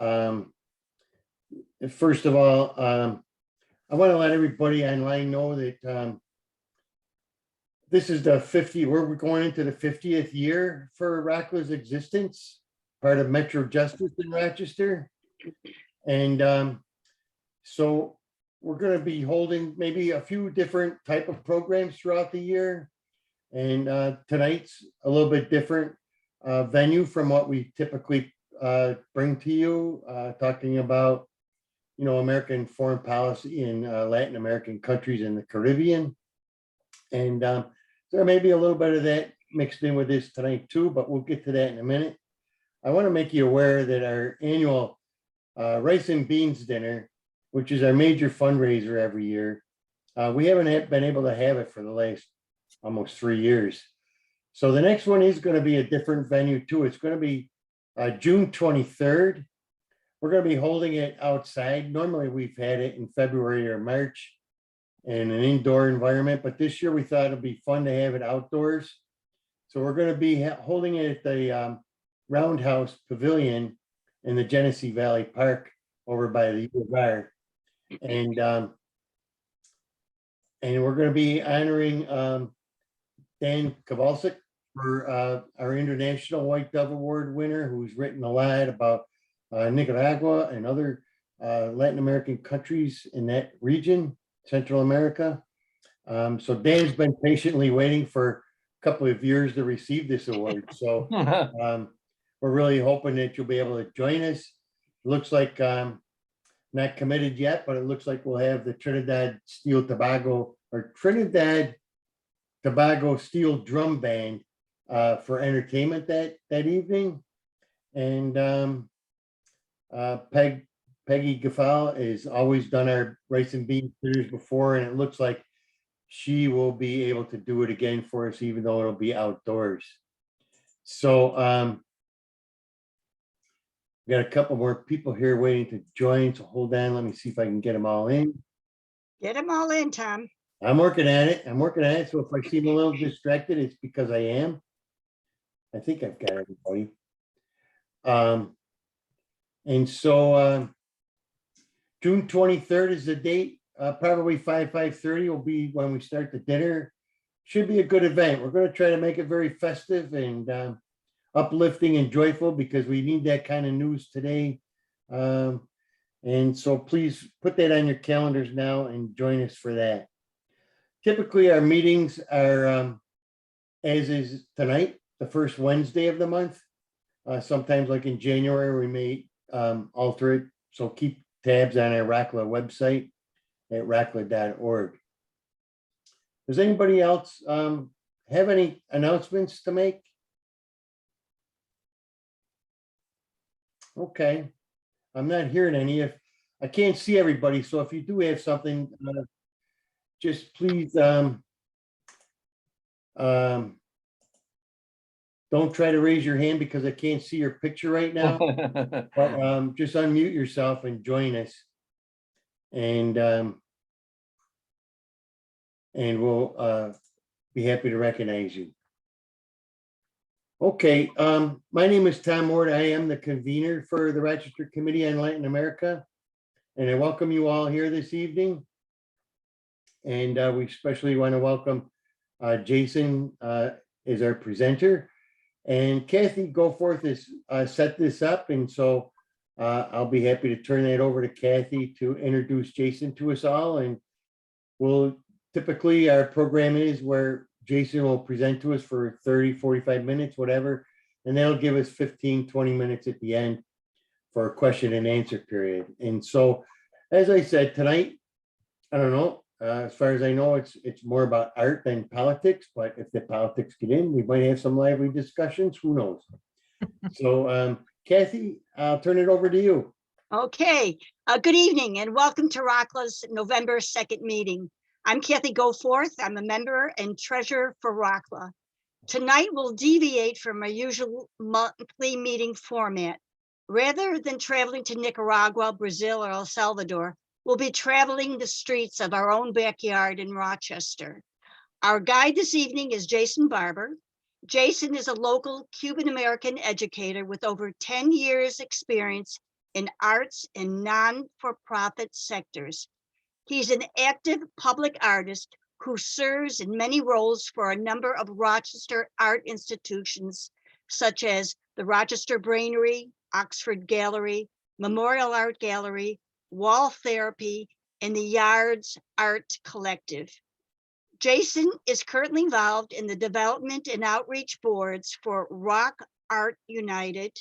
First of all, I want to let everybody online know that this is the 50, we're going into the 50th year for ROCLA's existence, part of Metro Justice in Rochester. And so we're going to be holding maybe a few different type of programs throughout the year. And tonight's a little bit different venue from what we typically bring to you, talking about, you know, American foreign policy in Latin American countries in the Caribbean. And there may be a little bit of that mixed in with this tonight too, but we'll get to that in a minute. I want to make you aware that our annual Rice and Beans Dinner, which is our major fundraiser every year, we haven't been able to have it for the last almost 3 years. So the next one is going to be a different venue too. It's going to be June 23rd. We're going to be holding it outside. Normally we've had it in February or March in an indoor environment, but this year we thought it'd be fun to have it outdoors. So we're going to be holding it at the Roundhouse Pavilion in the Genesee Valley Park over by the U of R. And we're going to be honoring Dan Kowalczyk for our International White Dove Award winner, who's written a lot about Nicaragua and other Latin American countries in that region, Central America. So Dan's been patiently waiting for a couple of years to receive this award. So we're really hoping that you'll be able to join us. It looks like not committed yet, but it looks like we'll have the Trinidad Tobago Steel Drum Band for entertainment that evening. And Peggy Gaffal has always done our rice and beans dinners before, and it looks like she will be able to do it again for us, even though it'll be outdoors. So we got a couple more people here waiting to join, so hold on, let me see if I can get them all in. Get them all in, Tom. I'm working at it. So if I seem a little distracted, it's because I am. I think I've got everybody. And so June 23rd is the date. Probably 5:30 will be when we start the dinner. Should be a good event. We're going to try to make it very festive and uplifting and joyful, because we need that kind of news today. And so please put that on your calendars now and join us for that. Typically our meetings are as is tonight, the first Wednesday of the month. Sometimes like in January, we may alter it. So keep tabs on our ROCLA website at rocla.org. Does anybody else have any announcements to make? Okay, I'm not hearing any. If I can't see everybody, so if you do have something, just please don't try to raise your hand because I can't see your picture right now. But just unmute yourself and join us, and we'll be happy to recognize you. Okay, my name is Tom Ward. I am the convener for the Rochester Committee on Latin America, and I welcome you all here this evening. And we especially want to welcome Jason as our presenter, and Kathy Goforth has set this up, and so I'll be happy to turn that over to Kathy to introduce Jason to us all. And we'll typically, our program is where Jason will present to us for 30, 45 minutes, whatever, and that'll give us 15, 20 minutes at the end for a question and answer period. And so, as I said tonight, I don't know, as far as I know, it's more about art than politics, but if the politics get in, we might have some lively discussions, who knows? So Kathy, I'll turn it over to you. Okay, good evening and welcome to ROCLA's November 2nd meeting. I'm Kathy Goforth. I'm a member and treasurer for ROCLA. Tonight we'll deviate from our usual monthly meeting format. Rather than traveling to Nicaragua, Brazil, or El Salvador, we'll be traveling the streets of our own backyard in Rochester. Our guide this evening is Jason Barber. Jason is a local Cuban American educator with over 10 years experience in arts and non-for-profit sectors. He's an active public artist who serves in many roles for a number of Rochester art institutions, such as the Rochester Brainery, Oxford Gallery, Memorial Art Gallery, Wall Therapy, and the Yards Art Collective. Jason is currently involved in the development and outreach boards for Roc Art United,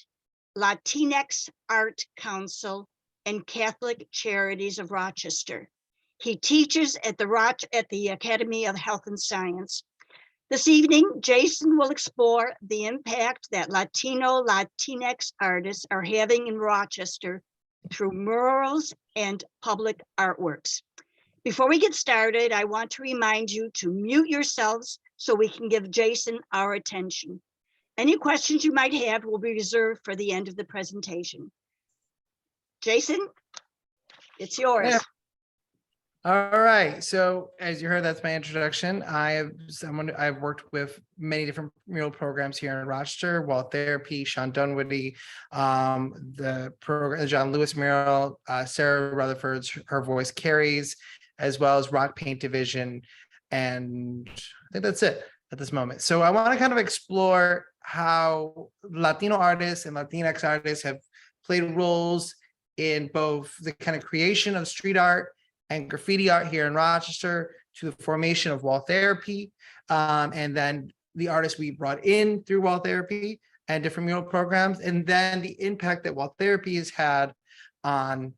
Latinx Art Council, and Catholic Charities of Rochester. He teaches at the Academy of Health and Science. This evening, Jason will explore the impact that Latinx artists are having in Rochester through murals and public artworks. Before we get started, I want to remind you to mute yourselves so we can give Jason our attention. Any questions you might have will be reserved for the end of the presentation. Jason, it's yours. Yeah. All right. So as you heard, that's my introduction. I've worked with many different mural programs here in Rochester, Wall Therapy, Sean Dunwoody, the program, John Lewis mural, Sarah Rutherford's Her Voice Carries, as well as Rock Paint Division. And I think that's it at this moment. So I want to kind of explore how Latino artists and Latinx artists have played roles in both the kind of creation of street art and graffiti art here in Rochester, to the formation of Wall Therapy, and then the artists we brought in through Wall Therapy and different mural programs, and then the impact that Wall Therapy has had on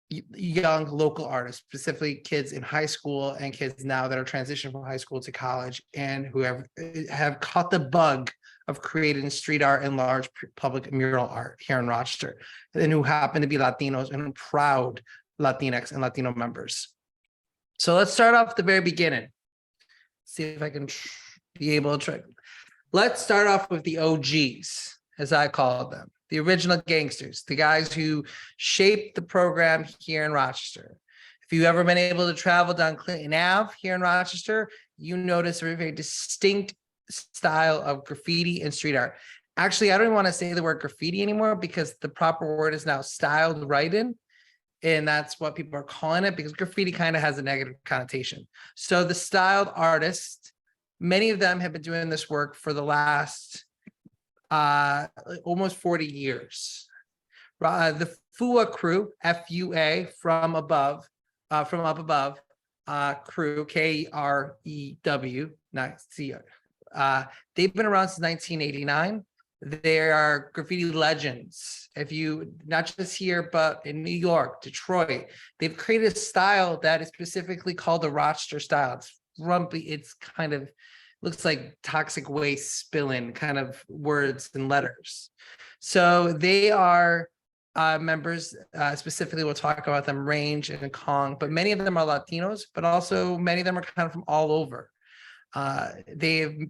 young local artists, specifically kids in high school and kids now that are transitioning from high school to college and who have caught the bug of creating street art and large public mural art here in Rochester, and who happen to be Latinos and proud Latinx and Latino members. So let's start off at the very beginning. See if I can be able to try. Let's start off with the OGs, as I call them, the original gangsters, the guys who shaped the program here in Rochester. If you've ever been able to travel down Clinton Ave here in Rochester, you notice a very distinct style of graffiti and street art. Actually, I don't even want to say the word graffiti anymore because the proper word is now styled writing. And that's what people are calling it, because graffiti kind of has a negative connotation. So the styled artists, many of them have been doing this work for the last almost 40 years. The FUA crew, F-U-A, from up above, crew, K-R-E-W, not C-R. They've been around since 1989. They are graffiti legends. If you, not just here, but in New York, Detroit, they've created a style that is specifically called the Rochester style. It's rumpy. It's kind of looks like toxic waste spilling kind of words and letters. So they are members, specifically, we'll talk about them, Range and Kong, but many of them are Latinos, but also many of them are kind of from all over. They've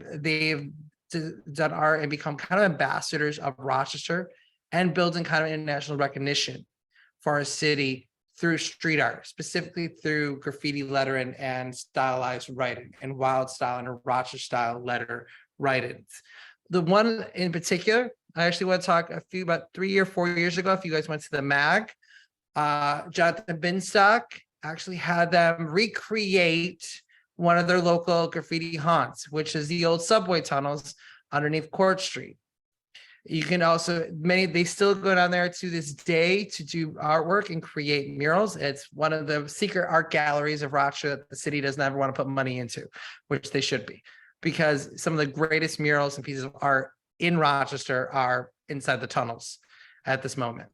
done art and become kind of ambassadors of Rochester and building kind of international recognition for our city through street art, specifically through graffiti lettering and stylized writing and wild style and Rochester style letter writings. The one in particular, I actually want to talk about 3 or 4 years ago, if you guys went to the MAG, Jonathan Binstock actually had them recreate one of their local graffiti haunts, which is the old subway tunnels underneath Court Street. You can also, they still go down there to this day to do artwork and create murals. It's one of the secret art galleries of Rochester that the city doesn't ever want to put money into, which they should be, because some of the greatest murals and pieces of art in Rochester are inside the tunnels at this moment.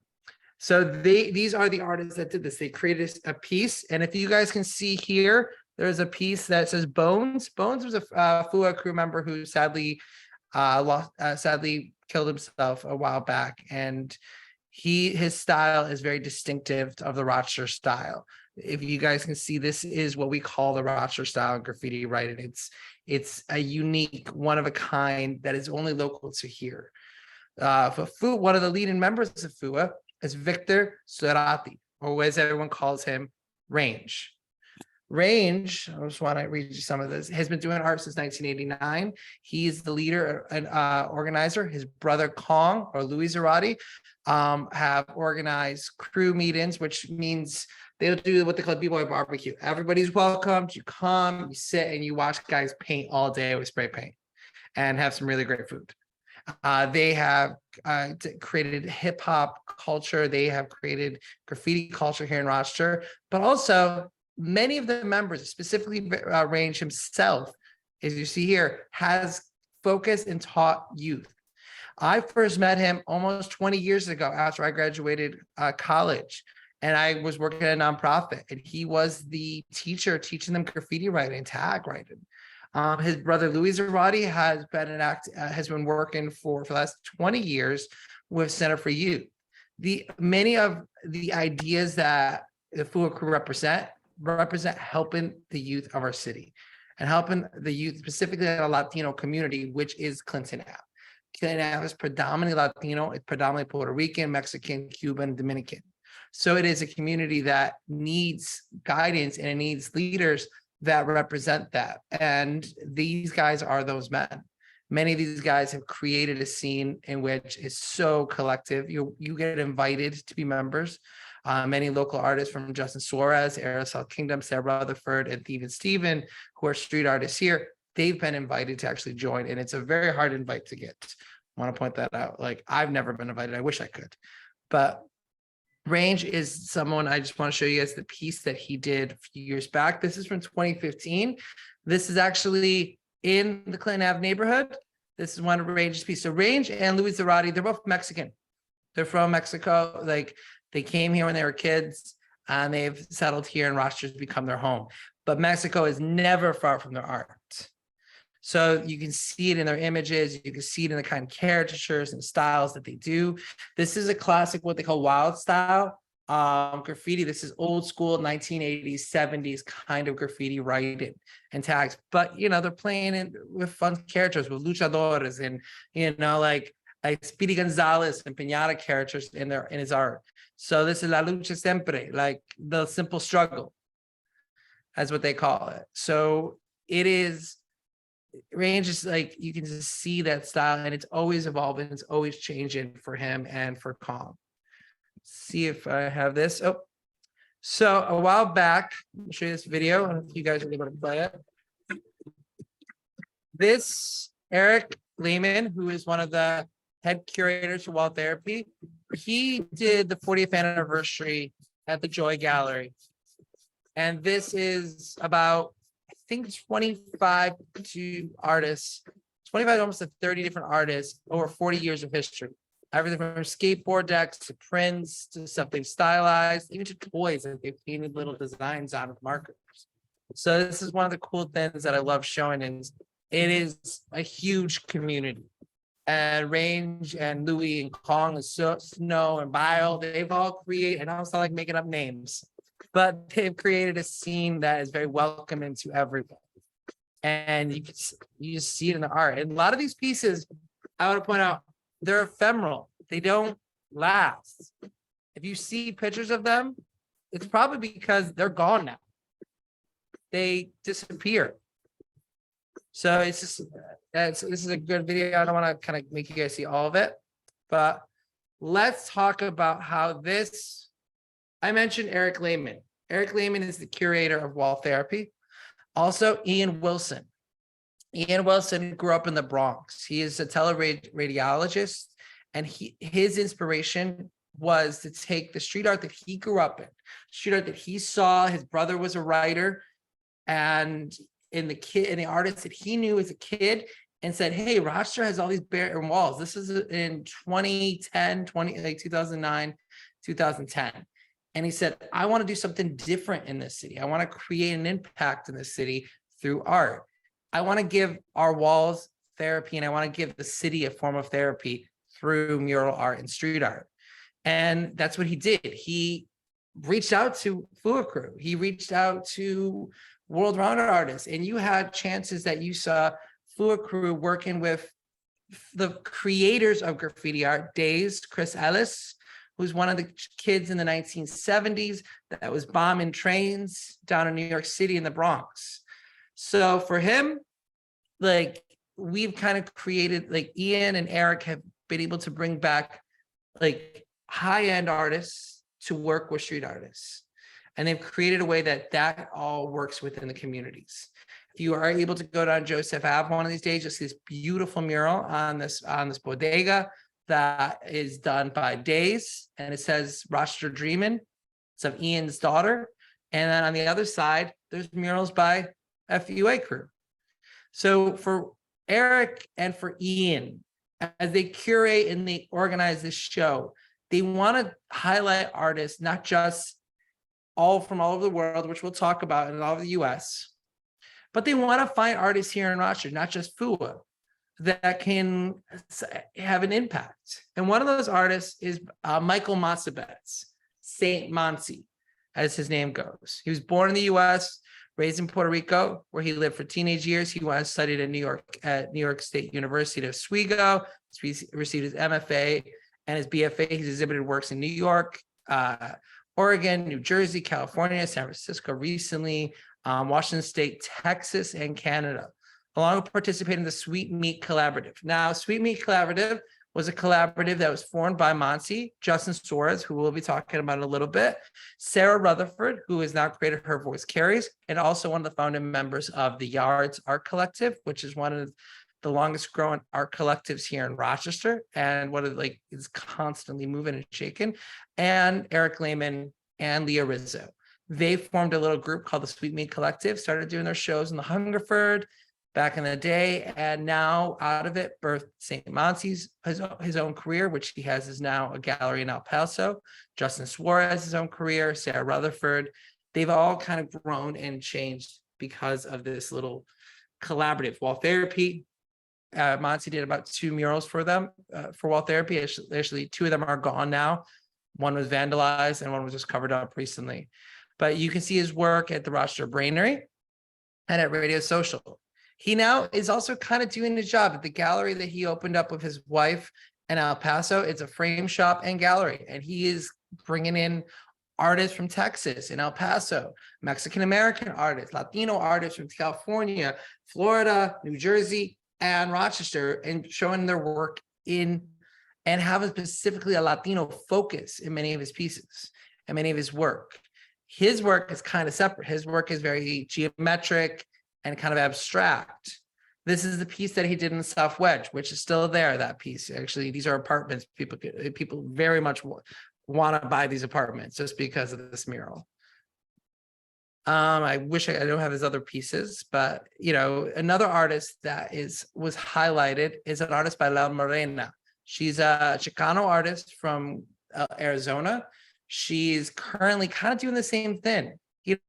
So these are the artists that did this. They created a piece, and if you guys can see here, there's a piece that says Bones. Bones was a FUA crew member who sadly killed himself a while back, and his style is very distinctive of the Rochester style. If you guys can see, this is what we call the Rochester style graffiti writing. It's a unique, one of a kind that is only local to here. One of the leading members of FUA is Victor Cerati, or as everyone calls him, Range. Range, I just want to read you some of this, has been doing art since 1989. He's the leader and organizer. His brother Kong or Louis Zarate have organized crew meetings, which means they'll do what they call B-boy barbecue. Everybody's welcomed. You come, you sit, and you watch guys paint all day with spray paint and have some really great food. They have created hip hop culture. They have created graffiti culture here in Rochester, but also many of the members, specifically Range himself, as you see here, has focused and taught youth. I first met him almost 20 years ago after I graduated college, and I was working at a nonprofit, and he was the teacher teaching them graffiti writing, tag writing. His brother Louis Zarate has been working for the last 20 years with Center for Youth. Many of the ideas that the FUA crew represent helping the youth of our city and helping the youth, specifically in a Latino community, which is Clinton Ave. Clinton Ave is predominantly Latino, it's predominantly Puerto Rican, Mexican, Cuban, Dominican. So it is a community that needs guidance and it needs leaders that represent that. And these guys are those men. Many of these guys have created a scene in which is so collective. You get invited to be members. Many local artists from Justin Suarez, Aerosol Kingdom, Sarah Rutherford, and even Steven, who are street artists here, they've been invited to actually join. And it's a very hard invite to get. I want to point that out. Like, I've never been invited. I wish I could. But Range is someone, I just want to show you guys the piece that he did a few years back. This is from 2015. This is actually in the Clinton Ave neighborhood. This is one of Range's pieces. So Range and Louis Zarate, they're both Mexican. They're from Mexico. Like, they came here when they were kids and they've settled here, and Rochester's become their home. But Mexico is never far from their art. So you can see it in their images. You can see it in the kind of caricatures and styles that they do. This is a classic, what they call wild style graffiti. This is old school 1980s, 70s kind of graffiti writing and tags. But, you know, they're playing it with fun characters, with luchadores and, you know, like Speedy Gonzalez and Piñata characters in his art. So this is La Lucha Siempre, like the simple struggle, that's what they call it. So it is, Range is like, you can just see that style, and it's always evolving, it's always changing for him and for Calm. See if I have this. Oh, so a while back, I'll show you this video. I don't know if you guys are able to play it. This Eric Lehman, who is one of the head curators for Wall Therapy, he did the 40th anniversary at the Joy Gallery. And this is about, I think, 25 to artists, 25 almost to 30 different artists over 40 years of history. Everything from skateboard decks to prints to stuff they've stylized, even to toys that they've painted little designs on with markers. So this is one of the cool things that I love showing, is it is a huge community. And Range and Louis and Kong and Snow and Bile, they've all created, and I don't sound like making up names, but they've created a scene that is very welcoming to everyone. And you just see it in the art. And a lot of these pieces, I want to point out, they're ephemeral. They don't last. If you see pictures of them, it's probably because they're gone now. They disappear. So it's just, this is a good video. I don't want to kind of make you guys see all of it, but let's talk about how this, I mentioned Eric Lehman. Eric Lehman is the curator of Wall Therapy. Also, Ian Wilson. Ian Wilson grew up in the Bronx. He is a teleradiologist, and his inspiration was to take the street art that he grew up in, street art that he saw. His brother was a writer, and in the artists that he knew as a kid, and said, hey, Rochester has all these bare walls. This is in 2009, 2010. And he said, I want to do something different in this city. I want to create an impact in this city through art. I want to give our walls therapy, and I want to give the city a form of therapy through mural art and street art. And that's what he did. He reached out to FUA Crew. He reached out to world renowned artists, and you had chances that you saw FUA Crew working with the creators of graffiti art, Days, Chris Ellis, who's one of the kids in the 1970s that was bombing trains down in New York City in the Bronx. So for him, like, we've kind of created, like, Ian and Eric have been able to bring back like high-end artists to work with street artists. And they've created a way that all works within the communities. If you are able to go down Joseph Ave one of these days, you'll see this beautiful mural on this bodega that is done by Days, and it says Rochester Dreamin'. It's of Ian's daughter. And then on the other side, there's murals by FUA crew. So for Eric and for Ian, as they curate and they organize this show, they want to highlight artists, not just from all over the world, which we'll talk about, in all of the US, but they want to find artists here in Rochester, not just FUA, that can have an impact. And one of those artists is Michael Matsabetz, Saint Monsi, as his name goes. He was born in the US, raised in Puerto Rico, where he lived for teenage years. He was studied in New York at New York State University of Oswego. He received his MFA and his BFA. He's exhibited works in New York, Oregon, New Jersey, California, San Francisco recently, Washington State, Texas, and Canada, along with participating in the Sweet Meat Collaborative. Now, Sweet Meat Collaborative was a collaborative that was formed by Monsi, Justin Suarez, who we'll be talking about in a little bit, Sarah Rutherford, who has now created Her Voice Carries, and also one of the founding members of the Yards Art Collective, which is one of the longest growing art collectives here in Rochester, and what is constantly moving and shaking, and Eric Lehman and Leah Rizzo. They formed a little group called the Sweet Meat Collective, started doing their shows in the Hungerford back in the day, and now out of it birthed St. Monsi's his own career, which he has is now a gallery in El Paso. Justin Suarez his own career, Sarah Rutherford. They've all kind of grown and changed because of this little collaborative. Wall Therapy, Monsi did about 2 murals for them for Wall Therapy. Actually, 2 of them are gone now. One was vandalized and one was just covered up recently. But you can see his work at the Rochester Brainery and at Radio Social. He now is also kind of doing his job at the gallery that he opened up with his wife in El Paso. It's a frame shop and gallery, and he is bringing in artists from Texas and El Paso, Mexican American artists, Latino artists from California, Florida, New Jersey, and Rochester, and showing their work and having specifically a Latino focus in many of his pieces and many of his work. His work is kind of separate. His work is very geometric and kind of abstract. This is the piece that he did in the South Wedge, which is still there, that piece. Actually, these are apartments. People very much want to buy these apartments just because of this mural. I wish I don't have his other pieces, but another artist that was highlighted is an artist by La Morena. She's a Chicano artist from Arizona. She's currently kind of doing the same thing.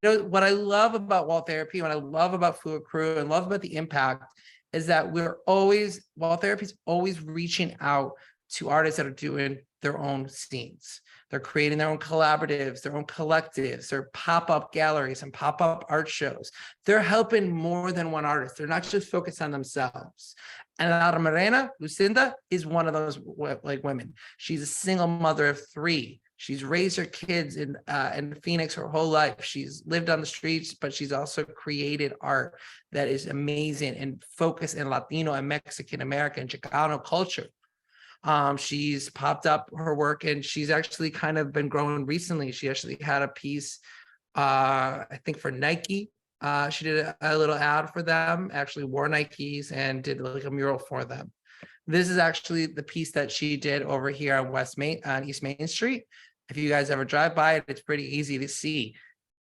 What I love about Wall Therapy, what I love about FUA Crew, and love about the impact is that Wall Therapy is always reaching out to artists that are doing their own scenes. They're creating their own collaboratives, their own collectives, their pop-up galleries and pop-up art shows. They're helping more than one artist. They're not just focused on themselves. And La Morena, Lucinda, is one of those women. She's a single mother of 3. She's raised her kids in Phoenix her whole life. She's lived on the streets, but she's also created art that is amazing and focused in Latino and Mexican American and Chicano culture. She's popped up her work, and she's actually kind of been growing recently. She actually had a piece, I think for Nike. She did a little ad for them, actually wore Nikes and did like a mural for them. This is actually the piece that she did over here on East Main Street. If you guys ever drive by it, it's pretty easy to see.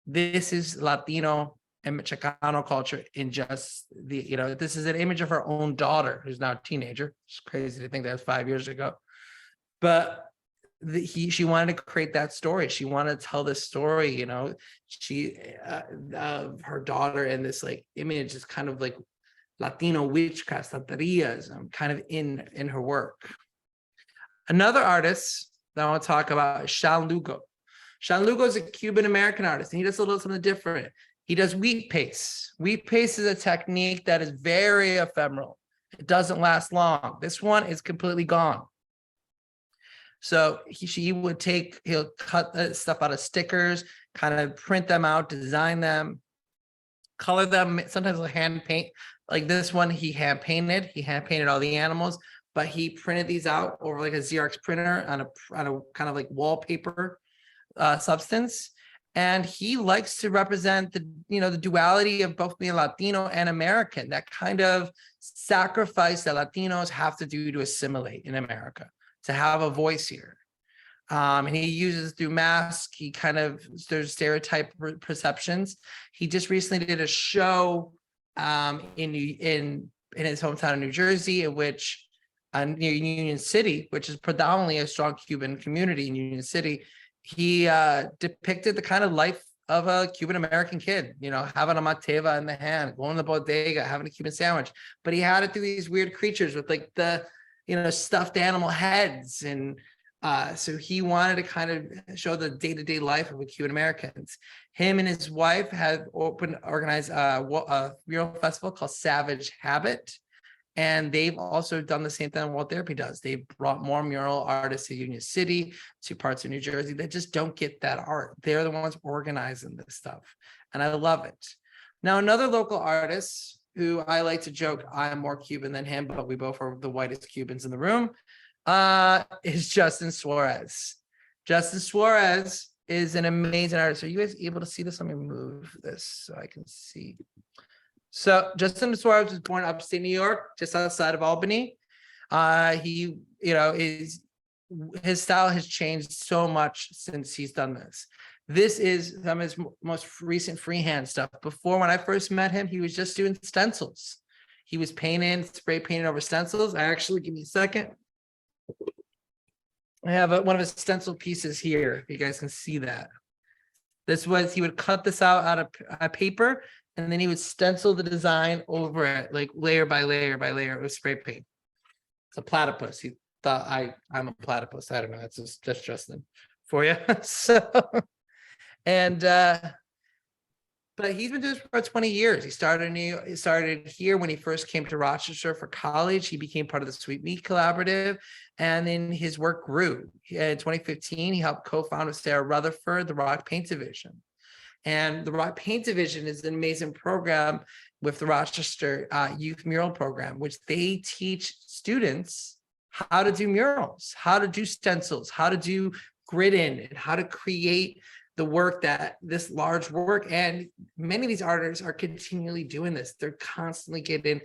This is Latino and Chicano culture in just this is an image of her own daughter, who's now a teenager. It's crazy to think that was 5 years ago. But she wanted to create that story. She wanted to tell this story, she her daughter, and this image is kind of like Latino witchcraft, santerias, kind of in her work. Another artist that I want to talk about is Sean Lugo. Sean Lugo is a Cuban American artist, and he does a little something different. He does wheat paste. Wheat paste is a technique that is very ephemeral. It doesn't last long. This one is completely gone. So he'll cut stuff out of stickers, kind of print them out, design them, color them. Sometimes he'll hand paint. Like this one, he hand painted all the animals, but he printed these out over like a Xerox printer on a kind of like wallpaper substance. And he likes to represent the duality of both being Latino and American, that kind of sacrifice that Latinos have to do to assimilate in America, to have a voice here. And he uses through masks, there's stereotype perceptions. He just recently did a show in his hometown of New Jersey, in which near Union City, which is predominantly a strong Cuban community in Union City. He depicted the kind of life of a Cuban American kid, having a mateva in the hand, going to the bodega, having a Cuban sandwich. But he had it through these weird creatures with like the, stuffed animal heads. And so he wanted to kind of show the day-to-day life of the Cuban Americans. Him and his wife have organized a mural festival called Savage Habit. And they've also done the same thing Wall Therapy does. They've brought more mural artists to Union City, to parts of New Jersey that just don't get that art. They're the ones organizing this stuff. And I love it. Now, another local artist who I like to joke, I'm more Cuban than him, but we both are the whitest Cubans in the room, is Justin Suarez. Justin Suarez is an amazing artist. Are you guys able to see this? Let me move this so I can see. So Justin Suarez was born upstate New York, just outside of Albany. His style has changed so much since he's done this. This is some of his most recent freehand stuff. Before, when I first met him, he was just doing stencils. He was spray painting over stencils. Give me a second. I have one of his stencil pieces here. If you guys can see that. He would cut this out of paper, and then he would stencil the design over it, like layer by layer by layer with spray paint. It's a platypus. He thought I'm a platypus. I don't know. That's just Justin for you. But he's been doing this for 20 years. He started here when he first came to Rochester for college. He became part of the Sweet Meat Collaborative, and then his work grew. In 2015, he helped co-found with Sarah Rutherford the Roc Paint Division. And the Roc Paint Division is an amazing program with the Rochester Youth Mural Program, which they teach students how to do murals, how to do stencils, how to do grid in, and how to create the work this large work. And many of these artists are continually doing this. They're constantly getting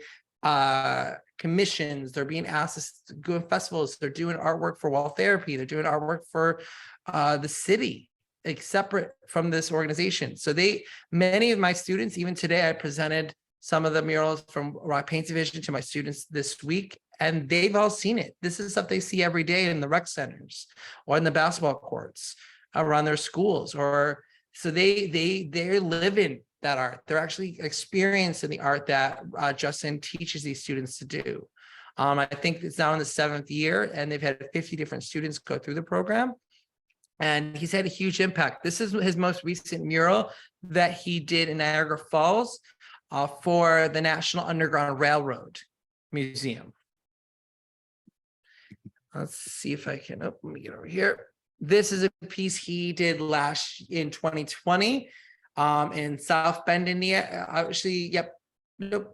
commissions. They're being asked to go to festivals. They're doing artwork for Wall Therapy. They're doing artwork for the city, like separate from this organization. So many of my students, even today, I presented some of the murals from Roc Paint Division to my students this week, and they've all seen it. This is stuff they see every day in the rec centers or in the basketball courts around their schools. Or so they're living that art. They're actually experiencing the art that Justin teaches these students to do. I think it's now in the 7th year, and they've had 50 different students go through the program. And he's had a huge impact. This is his most recent mural that he did in Niagara Falls for the National Underground Railroad Museum. Let's see if I can, let me get over here. This is a piece he did in 2020 in South Bend, Indiana.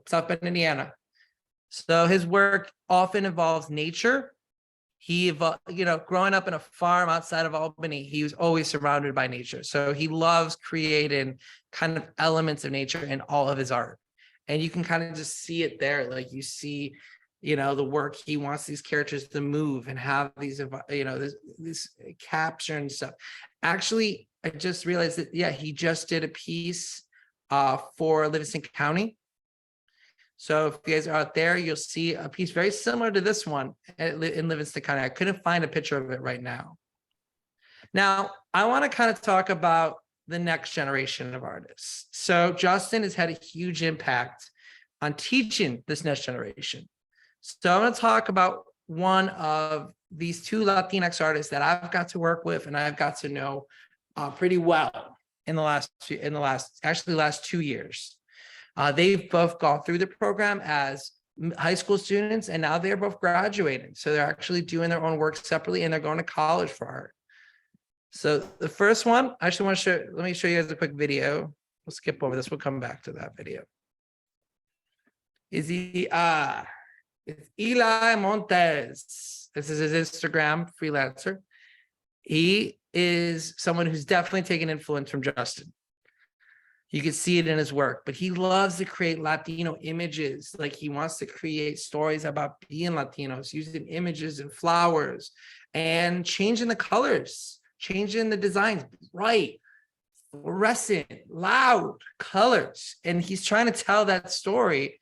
South Bend, Indiana. So his work often involves nature. He, growing up in a farm outside of Albany, he was always surrounded by nature. So he loves creating kind of elements of nature in all of his art. And you can kind of just see it there. Like you see, the work, he wants these characters to move and have these, this capture and stuff. Actually, I just realized that, he just did a piece for Livingston County. So if you guys are out there, you'll see a piece very similar to this one in Livingston County. I couldn't find a picture of it right now. Now, I want to kind of talk about the next generation of artists. So Justin has had a huge impact on teaching this next generation. So I'm going to talk about one of these two Latinx artists that I've got to work with and I've got to know pretty well in the last 2 years. They've both gone through the program as high school students, and now they're both graduating. So they're actually doing their own work separately, and they're going to college for art. So the first one, I actually want to show, let me show you guys a quick video. We'll skip over this. We'll come back to that video. It's Eli Montes. This is his Instagram, freelancer. He is someone who's definitely taken influence from Justin. You can see it in his work, but he loves to create Latino images. Like he wants to create stories about being Latinos, using images and flowers and changing the colors, changing the designs, bright, fluorescent, loud colors. And he's trying to tell that story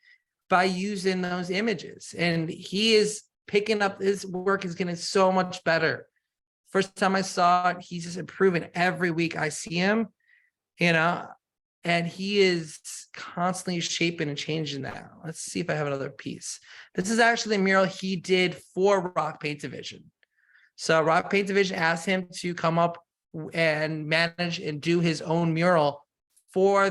by using those images. And he is picking up, his work is getting so much better. First time I saw it, he's just improving every week I see him, and he is constantly shaping and changing that. Let's see if I have another piece. This is actually the mural he did for Roc Paint Division. So Roc Paint Division asked him to come up and manage and do his own mural for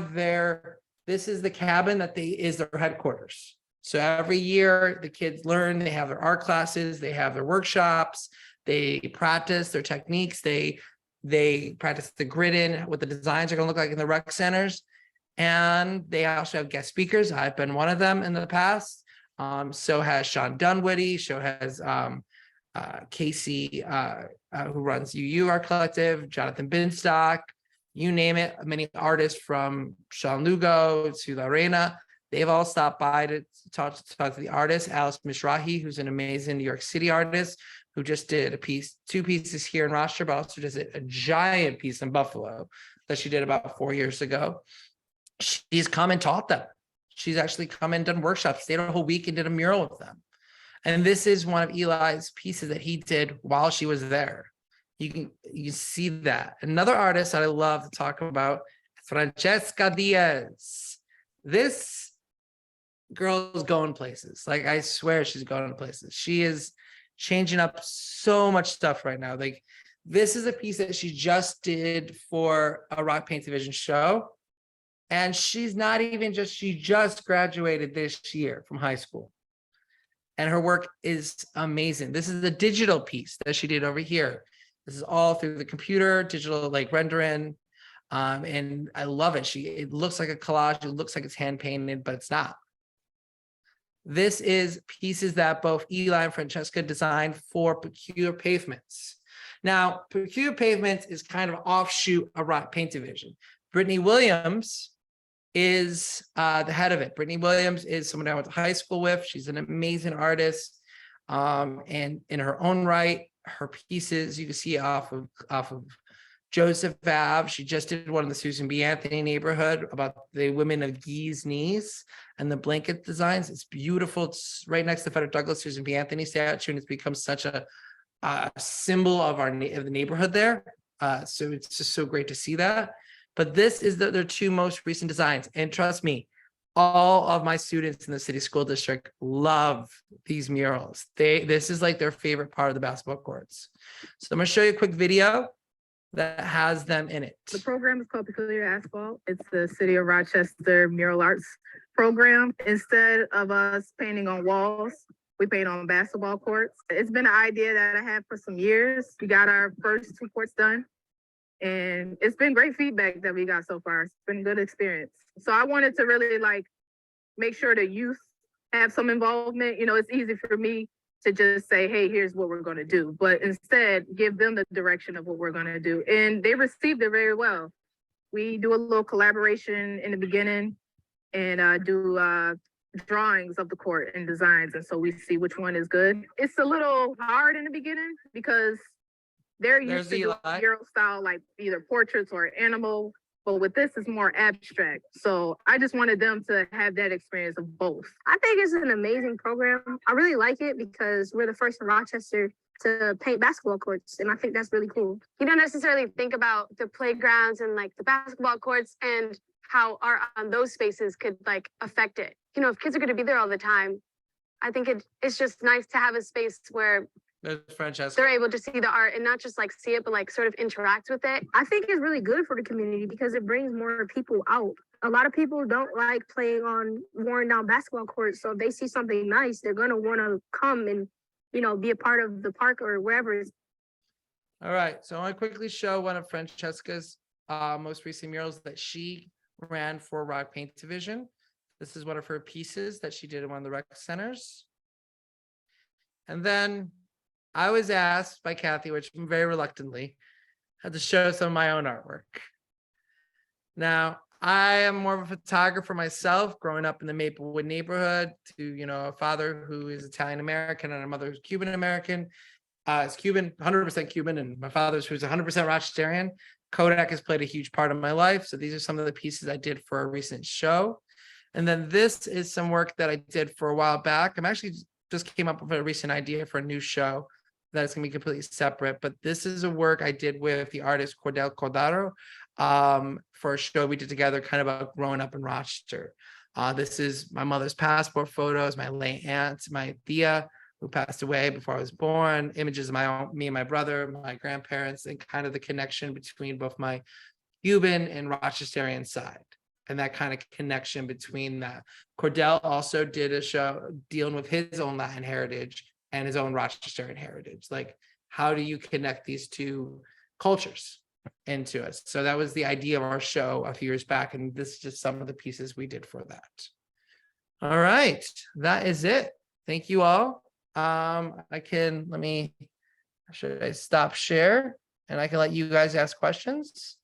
this is the cabin that is their headquarters. So every year the kids learn, they have their art classes, they have their workshops, they practice their techniques, they practice the grid in, what the designs are going to look like in the rec centers. And they also have guest speakers. I've been one of them in the past. So has Sean Dunwoody, so has Casey, who runs UU Art Collective, Jonathan Binstock, you name it. Many artists from Sean Lugo to Lorena, they've all stopped by to talk to the artist. Alice Mishrahi, who's an amazing New York City artist, who just did two pieces here in Rochester, but also just a giant piece in Buffalo that she did about 4 years ago. She's come and taught them. She's actually come and done workshops, stayed a whole week and did a mural with them. And this is one of Eli's pieces that he did while she was there. You can see that. Another artist that I love to talk about, Francesca Diaz. This girl is going places. Like, I swear she's going places. She is changing up so much stuff right now. Like, this is a piece that she just did for a Roc Paint Division show. And she's not even she just graduated this year from high school. And her work is amazing. This is the digital piece that she did over here. This is all through the computer, digital like rendering. And I love it. It looks like a collage. It looks like it's hand painted, but it's not. This is pieces that both Eli and Francesca designed for Peculiar Pavements. Now, Peculiar Pavements is kind of an offshoot of Roc Paint Division. Brittany Williams is the head of it. Brittany Williams is someone I went to high school with. She's an amazing artist. And in her own right, her pieces, you can see off of Joseph Ave. She just did one in the Susan B. Anthony neighborhood about the women of Gee's knees and the blanket designs. It's beautiful. It's right next to Frederick Douglass, Susan B. Anthony statue, and it's become such a symbol of the neighborhood there. So it's just so great to see that. But this is their two most recent designs. And trust me, all of my students in the city school district love these murals. This is like their favorite part of the basketball courts. So I'm going to show you a quick video that has them in it. The program is called Peculiar Asphalt. It's the City of Rochester mural arts program. Instead of us painting on walls, we paint on basketball courts. It's been an idea that I had for some years. We got our first 2 courts done, and it's been great feedback that we got so far. It's been a good experience. So I wanted to really make sure the youth have some involvement. It's easy for me to just say, hey, here's what we're going to do, but instead give them the direction of what we're going to do. And they received it very well. We do a little collaboration in the beginning and do drawings of the court and designs. And so we see which one is good. It's a little hard in the beginning because they're used to doing mural style, like either portraits or animal. But with this, it's more abstract. So I just wanted them to have that experience of both. I think it's an amazing program. I really like it because we're the first in Rochester to paint basketball courts. And I think that's really cool. You don't necessarily think about the playgrounds and the basketball courts and how art on those spaces could affect it. If kids are going to be there all the time, I think it's just nice to have a space where There's Francesca. they're able to see the art and not just like see it, but like sort of interact with it. I think it's really good for the community because it brings more people out. A lot of people don't like playing on worn down basketball courts. So if they see something nice, they're gonna want to come and, you know, be a part of the park or wherever. All right, so I want to quickly show one of Francesca's most recent murals that she ran for Rock Paint Division. This is one of her pieces that she did in one of the rec centers. And then I was asked by Kathy, which very reluctantly, had to show some of my own artwork. Now, I am more of a photographer myself, growing up in the Maplewood neighborhood to, you know, a father who is Italian American and a mother who's Cuban American. It's Cuban, 100% Cuban, and my father's who's 100% Rochesterian. Kodak has played a huge part of my life. So these are some of the pieces I did for a recent show. And then this is some work that I did for a while back. I'm actually just came up with a recent idea for a new show that's gonna be completely separate. But this is a work I did with the artist Cordell Cordaro for a show we did together, kind of about growing up in Rochester. This is my mother's passport photos, my late aunt, my Thea, who passed away before I was born, images of me and my brother, my grandparents, and kind of the connection between both my Cuban and Rochesterian side. And that kind of connection between that. Cordell also did a show dealing with his own Latin heritage and his own Rochesterian heritage. Like, how do you connect these two cultures into it? So that was the idea of our show a few years back. And this is just some of the pieces we did for that. All right, that is it. Thank you all. Should I stop share and I can let you guys ask questions?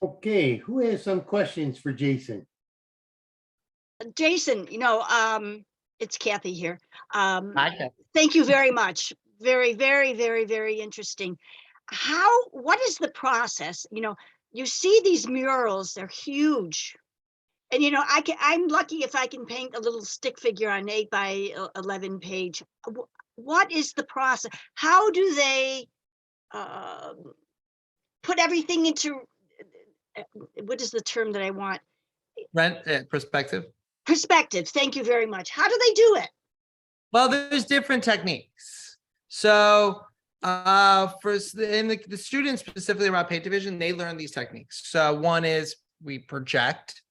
Okay, who has some questions for Jason? Jason, it's Kathy here. Hi, Kathy. Thank you very much. Very, very, very, very interesting. What is the process? You see these murals, they're huge. And I'm lucky if I can paint a little stick figure on 8 by 11 page. What is the process? How do they put everything into, what is the term that I want? Perspective. Perspective. Thank you very much. How do they do it? Well, there's different techniques. So the students specifically around paint division, they learn these techniques. So one is we project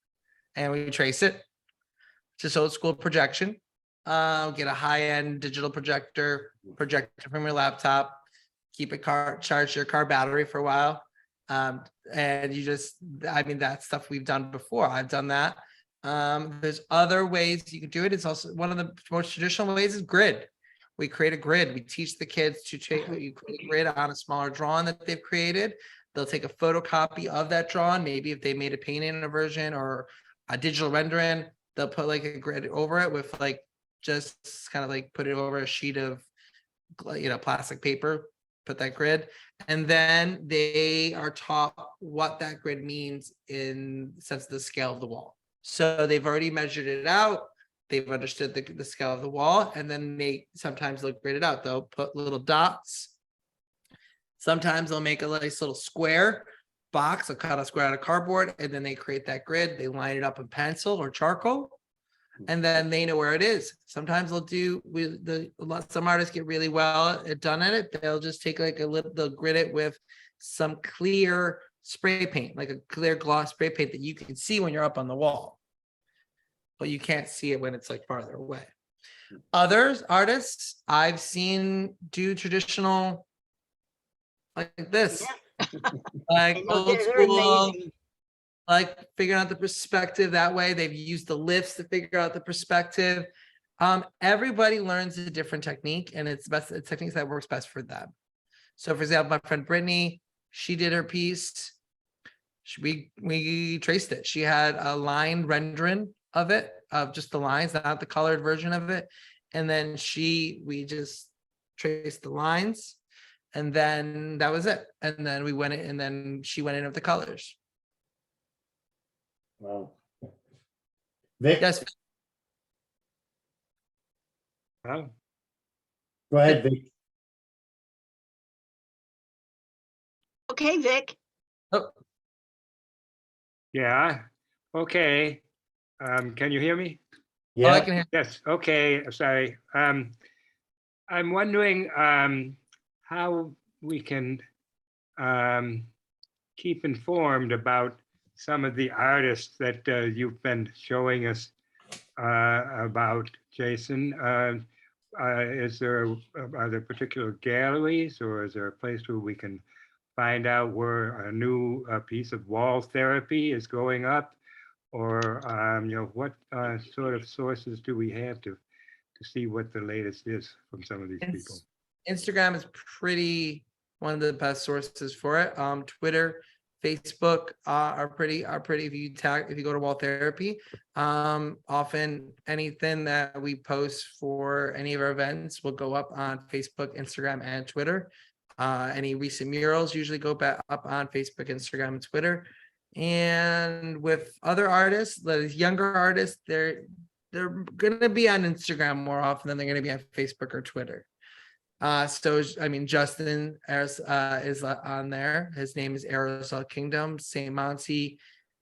and we trace it. Just old school projection. Get a high-end digital projector, project it from your laptop, keep it charge your car battery for a while. And that's stuff we've done before. I've done that. There's other ways you can do it. It's also one of the most traditional ways is grid. We create a grid. We teach the kids to create a grid on a smaller drawing that they've created. They'll take a photocopy of that drawing. Maybe if they made a painting version or a digital rendering, they'll put like a grid over it with like just kind of like put it over a sheet of plastic paper, put that grid, and then they are taught what that grid means in the sense of the scale of the wall. So they've already measured it out. They've understood the scale of the wall, and then sometimes they'll grid it out. They'll put little dots. Sometimes they'll make a nice little square box. They'll cut a square out of cardboard, and then they create that grid. They line it up in pencil or charcoal, and then they know where it is. Sometimes some artists get really well done at it. They'll just take they'll grid it with some clear spray paint, like a clear gloss spray paint that you can see when you're up on the wall, but you can't see it when it's like farther away. Others artists I've seen do traditional like this, like old school, like figuring out the perspective that way. They've used the lifts to figure out the perspective. Everybody learns a different technique, and it's techniques that works best for them. So for example, my friend Brittany, she did her piece. We traced it. She had a line rendering of it, of just the lines, not the colored version of it. And then we just traced the lines, and then that was it. And then we went in, and then she went in with the colors. Wow. Vic? Yes. Wow. Go ahead, Vic. Okay, Vic. Oh, Yeah. Okay. Can you hear me? Oh, I Yeah, can hear. Yes, okay, sorry. I'm wondering how we can keep informed about some of the artists that you've been showing us about, Jason. Are there particular galleries, or is there a place where we can find out where a new piece of wall therapy is going up? Or, what sort of sources do we have to see what the latest is from some of these people? Instagram is pretty one of the best sources for it. Twitter, Facebook are pretty if you go to wall therapy. Often anything that we post for any of our events will go up on Facebook, Instagram, and Twitter. Any recent murals usually go back up on Facebook, Instagram, and Twitter. And with other artists, the younger artists, they're gonna be on Instagram more often than they're gonna be on Facebook or Twitter. So I mean, Justin is on there. His name is Aerosol Kingdom. St. Monty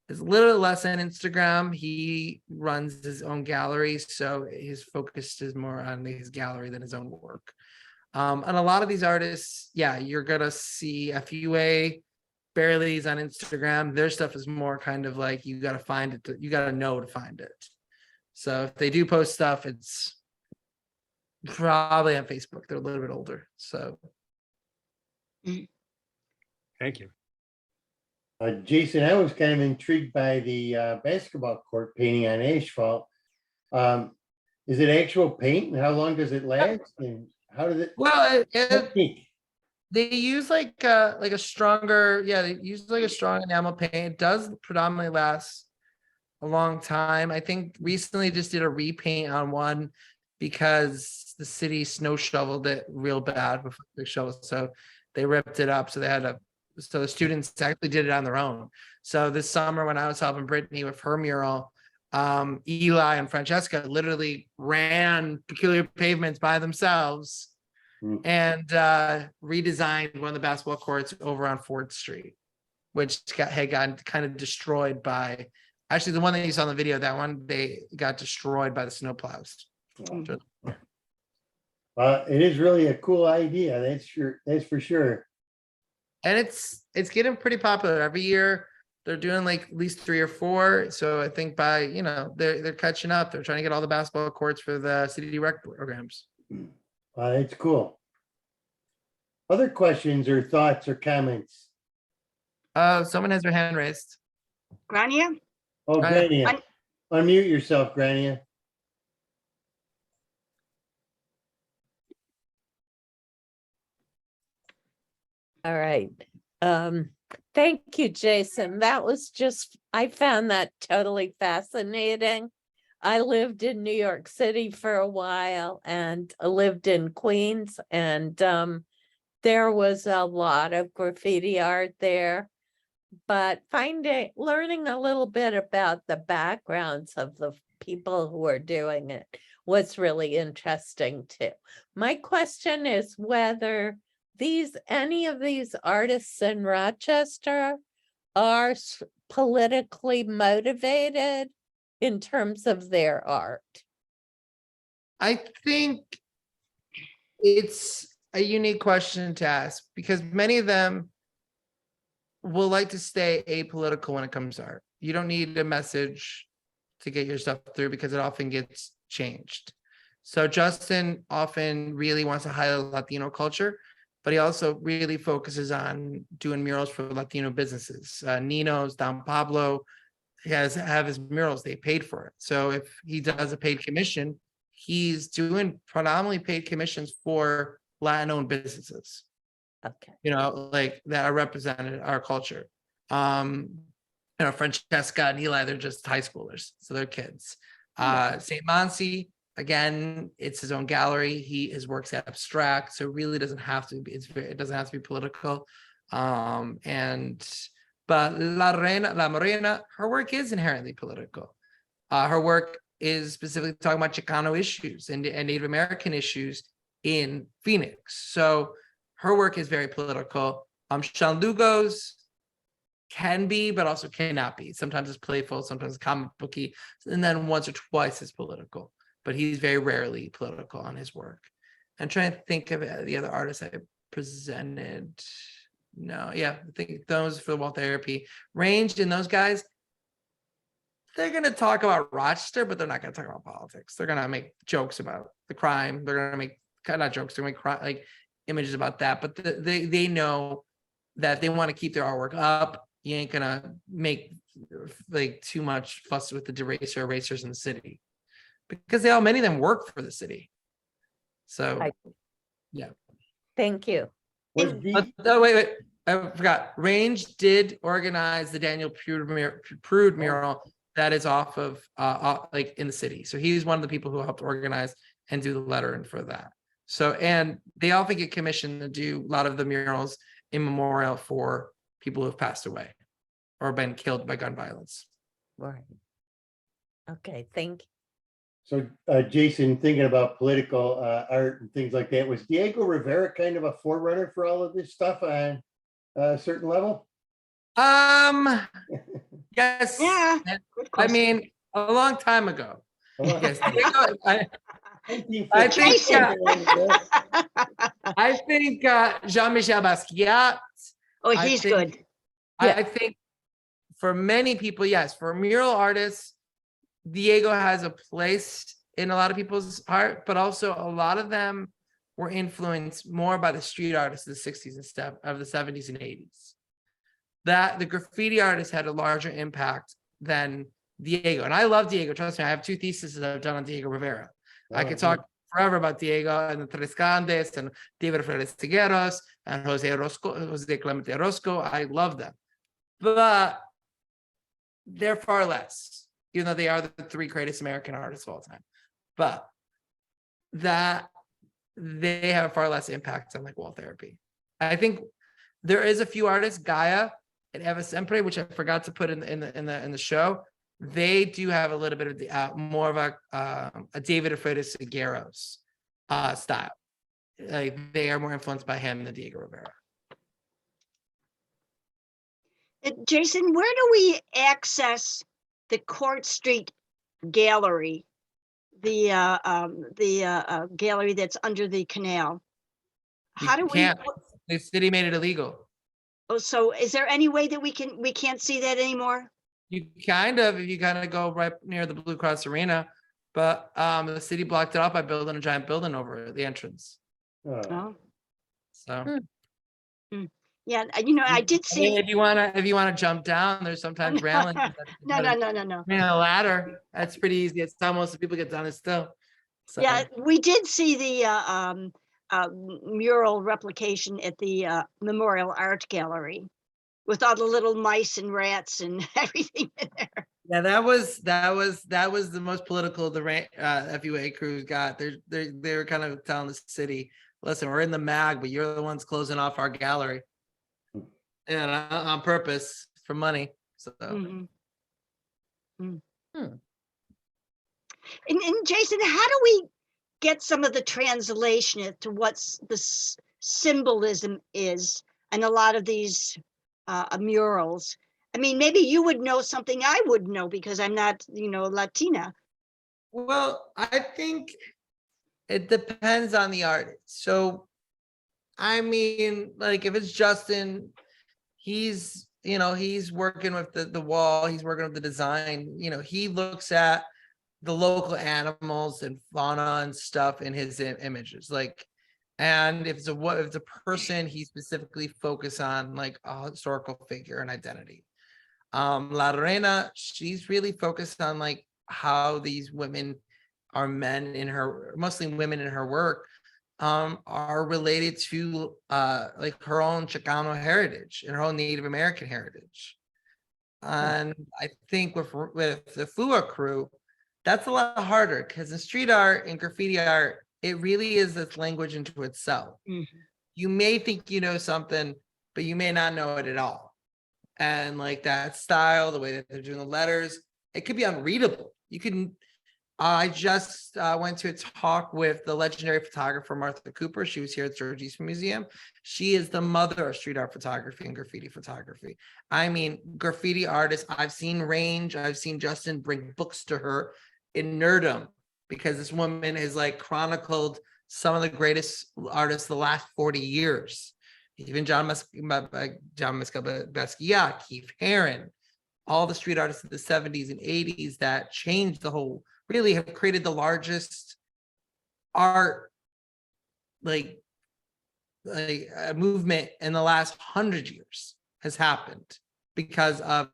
is a little less on Instagram. He runs his own gallery, so his focus is more on his gallery than his own work. And a lot of these artists, yeah, you're gonna see FUA, Barely's on Instagram. Their stuff is more kind of like you gotta find it. You gotta know to find it. So if they do post stuff, it's probably on Facebook. They're a little bit older. So Thank you. Jason, I was kind of intrigued by the basketball court painting on asphalt. Is it actual paint, and how long does it last, and how does it? well, technique? they use like a stronger, they use like a strong enamel paint. It does predominantly last a long time. I think recently just did a repaint on one because the city snow shoveled it real bad before they shoveled, so they ripped it up. So the students actually did it on their own. So this summer when I was helping Brittany with her mural, Eli and Francesca literally ran Peculiar Pavements by themselves and redesigned one of the basketball courts over on 4th Street, which had gotten kind of destroyed by, actually the one that you saw in the video, that one, they got destroyed by the snowplows. It is really a cool idea. That's for sure. And it's getting pretty popular. Every year they're doing like at least 3 or 4. So I think by, they're catching up. They're trying to get all the basketball courts for the city rec programs. It's cool. Other questions or thoughts or comments? Someone has their hand raised. Grania? Oh, Right. Grania, unmute yourself, Grania. All right. Thank you, Jason. I found that totally fascinating. I lived in New York City for a while and I lived in Queens, and there was a lot of graffiti art there. But learning a little bit about the backgrounds of the people who are doing it was really interesting too. My question is whether any of these artists in Rochester are politically motivated in terms of their art. I think it's a unique question to ask because many of them will like to stay apolitical when it comes to art. You don't need a message to get your stuff through because it often gets changed. So Justin often really wants to highlight Latino culture, but he also really focuses on doing murals for Latino businesses. Nino's, Don Pablo have his murals, they paid for it. So if he does a paid commission, he's doing predominantly paid commissions for Latin-owned businesses. Okay. Like that are represented our culture. Francesca and Eli, they're just high schoolers, so they're kids. St. Monty, again, it's his own gallery. His work's abstract, so it really doesn't have to be. It doesn't have to be political. But La Morena, her work is inherently political. Her work is specifically talking about Chicano issues and Native American issues in Phoenix. So her work is very political. Sean Lugo's can be, but also cannot be. Sometimes it's playful, sometimes it's comic booky, and then once or twice it's political. But he's very rarely political on his work. I'm trying to think of the other artists I presented. No, yeah, I think those for the wall therapy. Ranged and those guys, they're going to talk about Rochester, but they're not going to talk about politics. They're going to make jokes about the crime. They're going to make, not jokes, they're going to make like images about that. But they know that if they want to keep their artwork up, you ain't going to make like too much fuss with the erasers in the city, because many of them work for the city. So, Right. yeah. Thank you. Was Oh, wait, I forgot. Range did organize the Daniel Prude mural that is off of like in the city. So he's one of the people who helped organize and do the lettering for that. So, and they often get commissioned to do a lot of the murals in memorial for people who have passed away or been killed by gun violence. Right. Okay, thank you. So, Jason, thinking about political art and things like that, was Diego Rivera kind of a forerunner for all of this stuff on a certain level? Yes. Yeah. Good I question. mean, a long time ago. Yes, Diego, I think, Jason. I think Jean-Michel Basquiat. Oh, he's good. I think for many people, yes, for mural artists, Diego has a place in a lot of people's art, but also a lot of them were influenced more by the street artists of the 60s and stuff of the 70s and 80s. That the graffiti artists had a larger impact than Diego. And I love Diego. Trust me, I have 2 theses that I've done on Diego Rivera. I could talk forever about Diego and the Tres Grandes and David Flores Tigueros and Jose Clemente Orozco. I love them. But they're far less, even though they are the 3 greatest American artists of all time. But that they have far less impact on like wall therapy. I think there is a few artists, Gaia and Eva Sempre, which I forgot to put in the show. They do have a little bit of the more of a David Alfredo Segueros style. Like they are more influenced by him than Diego Rivera. Jason, where do we access the Court Street Gallery? The gallery that's under the canal. How do we? The city made it illegal. Oh, so is there any way that we can't see that anymore? You kind of, if you kind of go right near the Blue Cross Arena, but the city blocked it off by building a giant building over the entrance. Oh, So. yeah, I did I mean, see. if you wanna jump down, there's sometimes railing. No. I mean, a ladder. That's pretty easy. It's how most people get down it still. So. Yeah, we did see the mural replication at the Memorial Art Gallery with all the little mice and rats and everything in there. Yeah, that was the most political the FUA crews got. They were kind of telling the city, listen, we're in the mag, but you're the ones closing off our gallery. And on purpose for money. So. And Jason, how do we get some of the translation to what's the symbolism is and a lot of these murals? I mean, maybe you would know something I would know because I'm not, Latina. Well, I think it depends on the artist. So, I mean, like if it's Justin, he's working with the wall, he's working with the design, he looks at the local animals and fauna and stuff in his images. And if it's a person, he specifically focus on like a historical figure and identity. La Reina, she's really focused on like how these women are mostly women in her work, are related to like her own Chicano heritage and her own Native American heritage. And I think with the FUA crew, that's a lot harder because in street art and graffiti art, it really is this language into itself. You may think you know something, but you may not know it at all. And like that style, the way that they're doing the letters, it could be unreadable. You can I just went to a talk with the legendary photographer Martha Cooper. She was here at the George Eastman Museum. She is the mother of street art photography and graffiti photography. I mean, graffiti artists, I've seen range, I've seen Justin bring books to her in nerdom, because this woman has like chronicled some of the greatest artists of the last 40 years. Even John Basquiat, Keith Haring, all the street artists of the 70s and 80s that changed the whole, really have created the largest art like a movement in the last 100 years has happened because of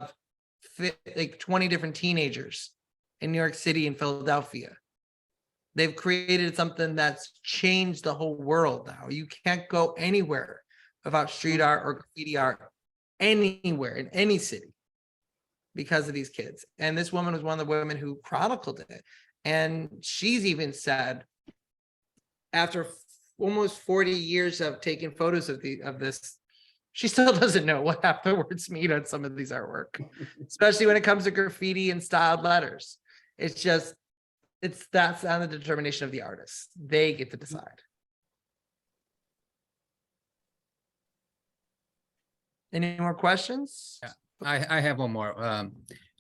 like 20 different teenagers in New York City and Philadelphia. They've created something that's changed the whole world now. You can't go anywhere without street art or graffiti art anywhere in any city because of these kids. And this woman was one of the women who chronicled it. And she's even said, after almost 40 years of taking photos of this, she still doesn't know what half the words mean on some of these artwork, especially when it comes to graffiti and styled letters. That's on the determination of the artist. They get to decide. Any more questions? Yeah. I have one more.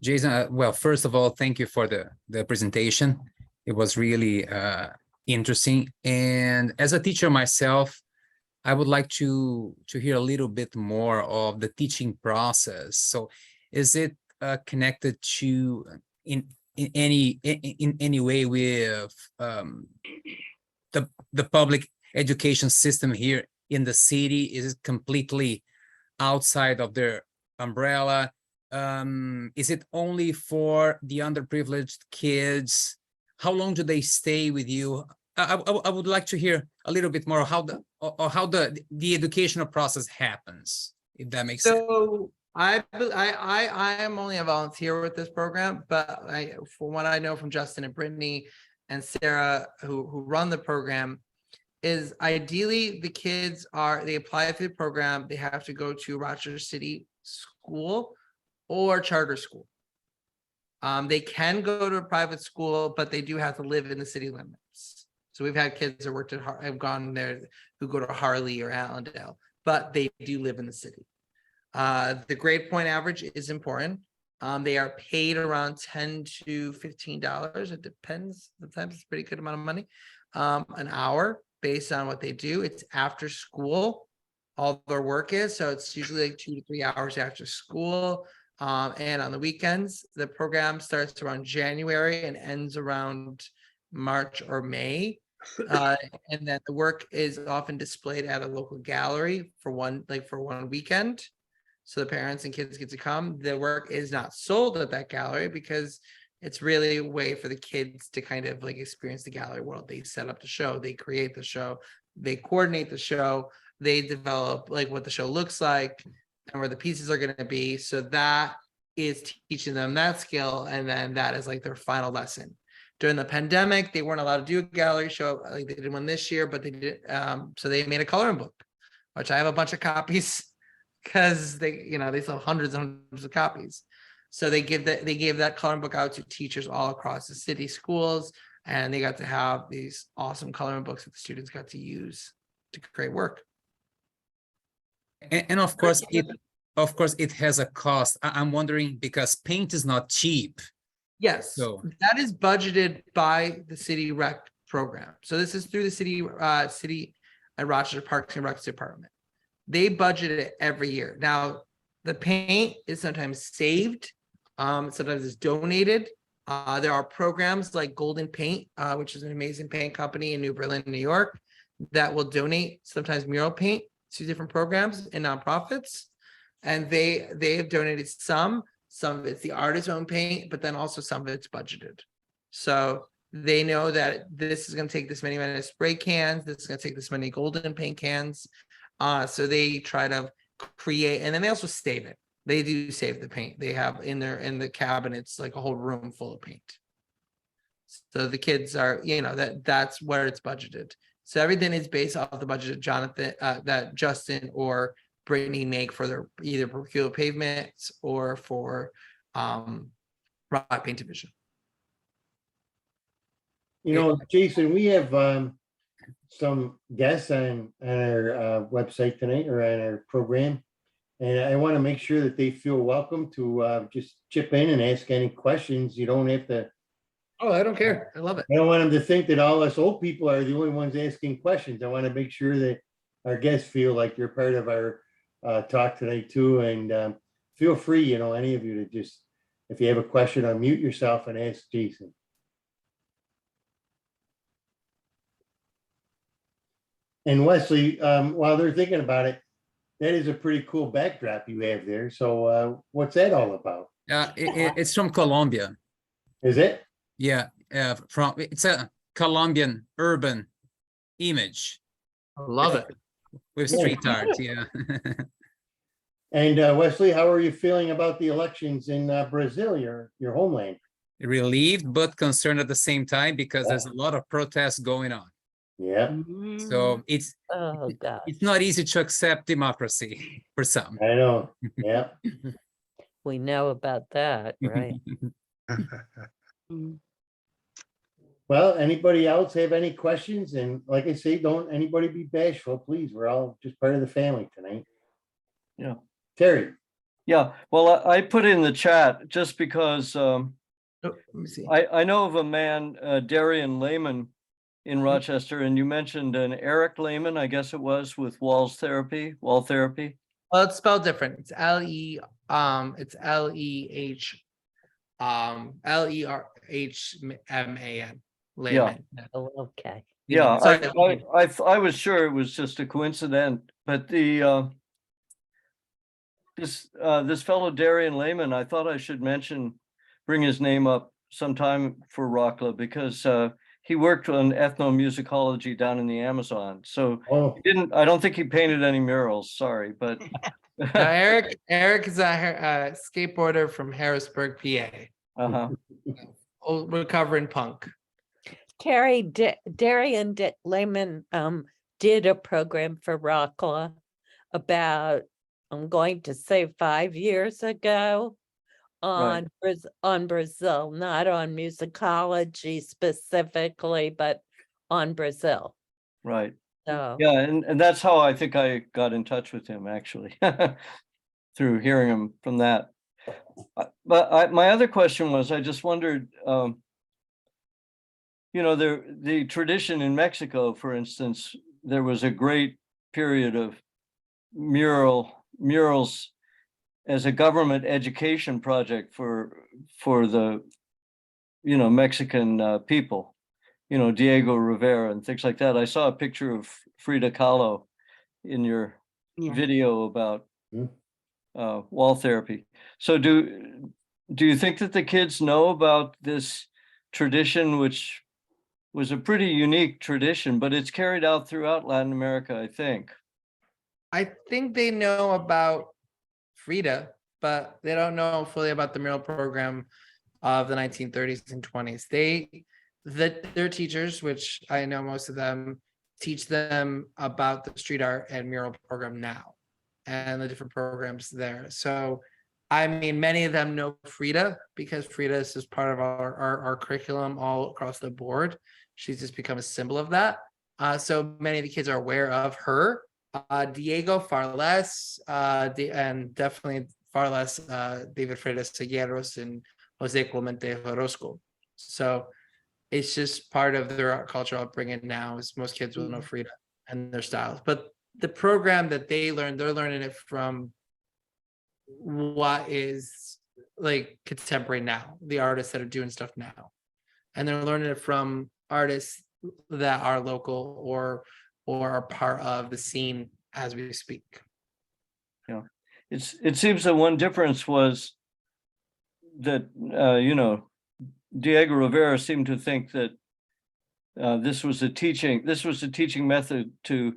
Jason, well, first of all, thank you for the presentation. It was really interesting. And as a teacher myself, I would like to hear a little bit more of the teaching process. So is it connected to in any way with the public education system here in the city? Is it completely outside of their umbrella? Is it only for the underprivileged kids? How long do they stay with you? I would like to hear a little bit more how the educational process happens, if that makes sense. So I am only a volunteer with this program, but from what I know from Justin and Brittany and Sarah, who run the program, is ideally the kids they apply for the program, they have to go to Rochester City School or charter school. They can go to a private school, but they do have to live in the city limits. So we've had kids that have gone there who go to Harley or Allendale, but they do live in the city. The grade point average is important. They are paid around $10 to $15. It depends. Sometimes it's a pretty good amount of money an hour based on what they do. It's after school. All their work is. So it's usually like 2 to 3 hours after school. And on the weekends, the program starts around January and ends around March or May. And then the work is often displayed at a local gallery for one weekend. So the parents and kids get to come. The work is not sold at that gallery because it's really a way for the kids to kind of like experience the gallery world. They set up the show, they create the show, they coordinate the show, they develop like what the show looks like and where the pieces are going to be. So that is teaching them that skill. And then that is like their final lesson. During the pandemic, they weren't allowed to do a gallery show. Like they did one this year, but they did. So they made a coloring book, which I have a bunch of copies because they sell hundreds and hundreds of copies. So they gave that coloring book out to teachers all across the city schools, and they got to have these awesome coloring books that the students got to use to create work. And of course, it has a cost. I'm wondering because paint is not cheap. Yes, So that is budgeted by the city rec program. So this is through the city and Rochester Parks and Recs Department. They budget it every year. Now, the paint is sometimes saved, sometimes it's donated. There are programs like Golden Paint, which is an amazing paint company in New Berlin, New York, that will donate sometimes mural paint to different programs and nonprofits. And they have donated some of it's the artist's own paint, but then also some of it's budgeted. So they know that this is going to take this many spray cans, this is going to take this many golden paint cans. So they try to create, and then they also save it. They do save the paint. They have in the cabinets like a whole room full of paint. So the kids are, that's where it's budgeted. So everything is based off the budget that Justin or Brittany make for their either procure pavements or for Roc Paint Division. You know, Jason, we have some guests on our website tonight or on our program. And I want to make sure that they feel welcome to just chip in and ask any questions. You don't have to. Oh, I don't care. I love it. I don't want them to think that all us old people are the only ones asking questions. I want to make sure that our guests feel like you're part of our talk tonight too. And feel free, you know, any of you to just, if you have a question, unmute yourself and ask Jason. And Wesley, while they're thinking about it, that is a pretty cool backdrop you have there. So what's that all about? It's from Colombia. Is it? Yeah, it's a Colombian urban image I love it. with street art. Yeah. And Wesley, how are you feeling about the elections in Brazil, your homeland? Relieved but concerned at the same time because there's a lot of protests going on. Yeah, So it's Oh, God. it's not easy to accept democracy for some. I know. Yeah. We know about that, right? Well, anybody else have any questions? And like I say, don't anybody be bashful, please. We're all just part of the family tonight. Yeah. Terry. Yeah, well, I put in the chat just because Oh, let me see. I know of a man, Darian Lehman in Rochester, and you mentioned an Eric Lehman, I guess it was, with wall therapy. Well, it's spelled different. It's it's Lerhman. Layman. Oh, okay. Yeah, Sorry. I was sure it was just a coincidence, but the this fellow Darian Lehman, I thought I should bring his name up sometime for ROCLA because he worked on ethnomusicology down in the Amazon. So Oh, I don't think he painted any murals, sorry, but Eric is a skateboarder from Harrisburg, PA. Recovering punk. Terry, Darian Lehman did a program for ROCLA about, I'm going to say 5 years ago on Brazil, not on musicology specifically, but on Brazil. right. So Yeah, and that's how I think I got in touch with him actually, through hearing him from that. But my other question was, I just wondered, you know, the tradition in Mexico, for instance, there was a great period of murals as a government education project for the, you know, Mexican people, you know, Diego Rivera and things like that. I saw a picture of Frida Kahlo in your video about wall therapy. So do you think that the kids know about this tradition, which was a pretty unique tradition, but it's carried out throughout Latin America, I think? I think they know about Frida, but they don't know fully about the mural program of the 1930s and 20s. Their teachers, which I know most of them, teach them about the street art and mural program now and the different programs there. So, I mean, many of them know Frida because Frida is just part of our curriculum all across the board. She's just become a symbol of that. So many of the kids are aware of her. Diego far less, and definitely far less David Freitas Segueros and Jose Clemente Orozco. So it's just part of their cultural upbringing now, is most kids will know Frida and their styles. But the program that they learn, they're learning it from what is like contemporary now, the artists that are doing stuff now. And they're learning it from artists that are local or are part of the scene as we speak. Yeah, it seems that one difference was that you know, Diego Rivera seemed to think that this was a teaching method to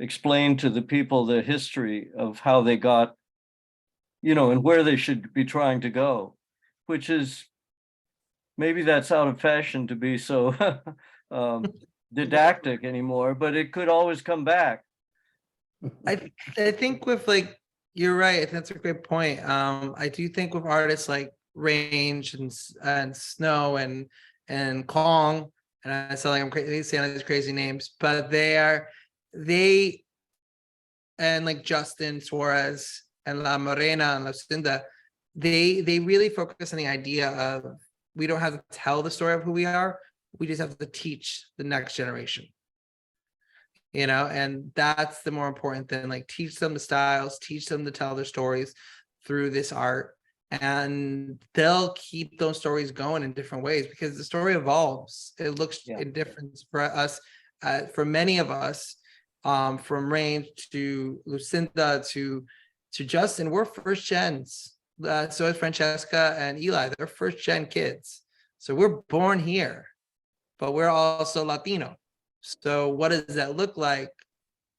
explain to the people the history of how they got, you know, and where they should be trying to go, which is, maybe that's out of fashion to be so didactic anymore, but it could always come back. I think with, like, you're right, that's a great point. I do think with artists like Range and Snow and Kong, and I sound like I'm crazy saying all these crazy names, but and like Justin Suarez and La Morena and Lucinda, they really focus on the idea of we don't have to tell the story of who we are, we just have to teach the next generation. And that's the more important thing, like teach them the styles, teach them to tell their stories through this art, and they'll keep those stories going in different ways because the story evolves. It looks in difference for us, for many of us, from Rain to Lucinda to Justin, we're first gens. So is Francesca and Eli, they're first gen kids. So we're born here, but we're also Latino. So what does that look like?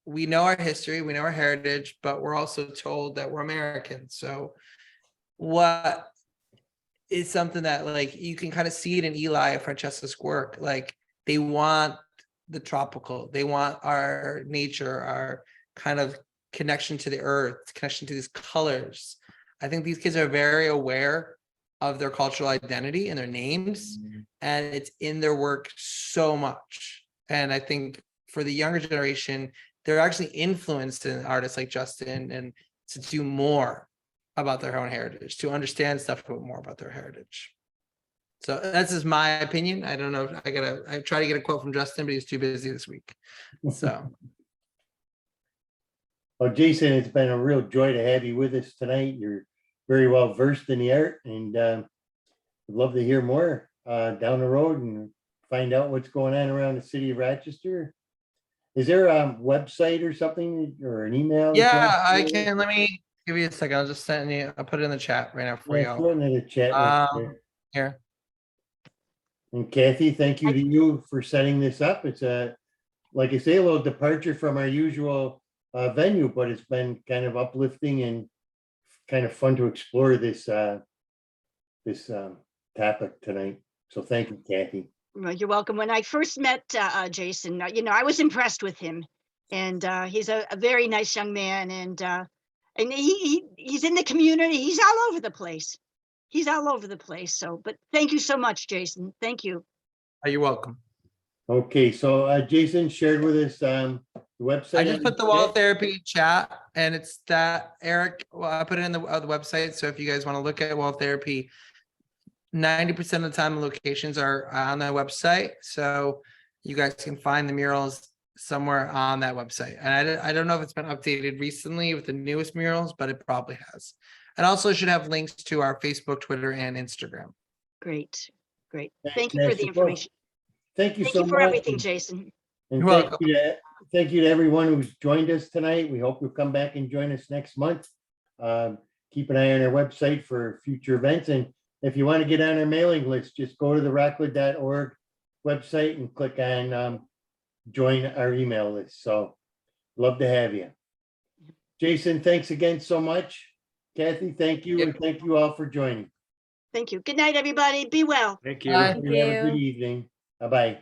We know our history, we know our heritage, but we're also told that we're American. So what is something that like you can kind of see it in Eli and Francesca's work, like they want the tropical, they want our nature, our kind of connection to the earth, connection to these colors. I think these kids are very aware of their cultural identity and their names, and it's in their work so much. And I think for the younger generation, they're actually influenced in artists like Justin and to do more about their own heritage, to understand stuff more about their heritage. So that's just my opinion. I don't know. I try to get a quote from Justin, but he's too busy this week. So. Well, Jason, it's been a real joy to have you with us tonight. You're very well versed in the art, and would love to hear more down the road and find out what's going on around the city of Rochester. Is there a website or something or an email? Yeah, I can. Let me give you a second. I'll just send you. I'll put it in the chat right now for you. Throw it in the chat. Here. And Kathy, thank you to you for setting this up. It's like I say, a little departure from our usual venue, but it's been kind of uplifting and kind of fun to explore this topic tonight. So thank you, Kathy. Well, you're welcome. When I first met Jason, I was impressed with him, and he's a very nice young man, and he's in the community. He's all over the place. He's all over the place. So, but thank you so much, Jason. Thank you. You're welcome. Okay, so Jason shared with us the website. I just put the wall therapy chat, and it's that Eric. Well, I put it in the website. So if you guys want to look at wall therapy, 90% of the time the locations are on the website, so you guys can find the murals somewhere on that website. And I don't know if it's been updated recently with the newest murals, but it probably has. And also should have links to our Facebook, Twitter, and Instagram. Great. Thank you for the information. Thank you so much for everything, Jason. And thank you to everyone who's joined us tonight. We hope you'll come back and join us next month. Keep an eye on our website for future events, and if you want to get on our mailing list, just go to the ROCLA.org website and click on join our email list. So love to have you. Jason, thanks again so much. Kathy, thank you. And thank you all for joining. Thank you. Good night, everybody. Be well. Thank you. Bye. Have a good evening. Bye-bye.